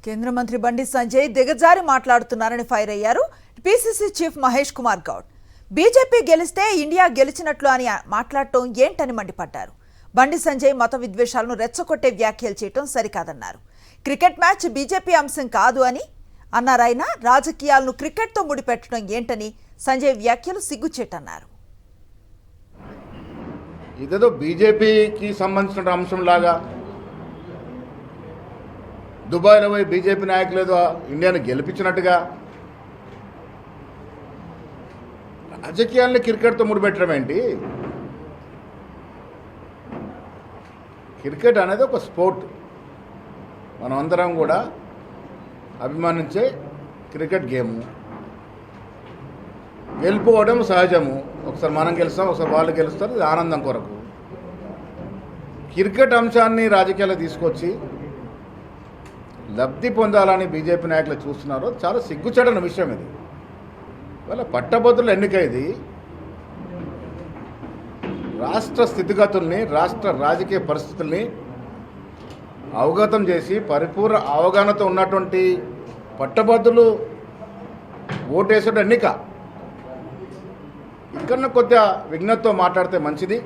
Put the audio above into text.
కేంద్ర మంత్రి బండి సంజయ్ దిగజారి మాట్లాడుతున్నారని ఫైర్ అయ్యారు PCC chief Mahesh Kumar Goud. BJP గెలిస్తే ఇండియా గెలిచినట్లు అని మాట్లాడటం ఏంటని మండిపడ్డారు. బండి సంజయ్ మత విద్వేషాలను రెచ్చగొట్టే వ్యాఖ్యలు చేయటం సరికాదన్నారు. క్రికెట్ మ్యాచ్ బీజేపీ అంశం కాదు అని అన్నారాయన. రాజకీయాలను క్రికెట్తో ముడిపెట్టడం ఏంటని సంజయ్ వ్యాఖ్యలు సిగ్గుచేటన్నారు. ఇదేదో బీజేపీకి సంబంధించిన అంశం లాగా దుబాయ్లో పోయి బీజేపీ నాయకులు ఏదో ఇండియాను గెలిపించినట్టుగా రాజకీయాల్ని క్రికెట్తో ముడిపెట్టడం ఏంటి? క్రికెట్ అనేది ఒక స్పోర్ట్, మనం అందరం కూడా అభిమానించే క్రికెట్ గేము. గెలిపోవడం సహజము. ఒకసారి మనం గెలుస్తాం, ఒకసారి వాళ్ళు గెలుస్తారు, ఇది ఆనందం కొరకు. క్రికెట్ అంశాన్ని రాజకీయాలకు తీసుకొచ్చి లబ్ధి పొందాలని బీజేపీ నాయకులు చూస్తున్నారు. చాలా సిగ్గుచేటన విషయం ఇది. వాళ్ళ పట్టభద్రుల ఎన్నిక ఇది. రాష్ట్ర స్థితిగతుల్ని, రాష్ట్ర రాజకీయ పరిస్థితుల్ని అవగతం చేసి పరిపూర్ణ అవగాహనతో ఉన్నటువంటి పట్టభద్రులు ఓటేసే ఎన్నిక. ఇక్కడ కొద్దిగా విఘ్నతతో మాట్లాడితే మంచిది.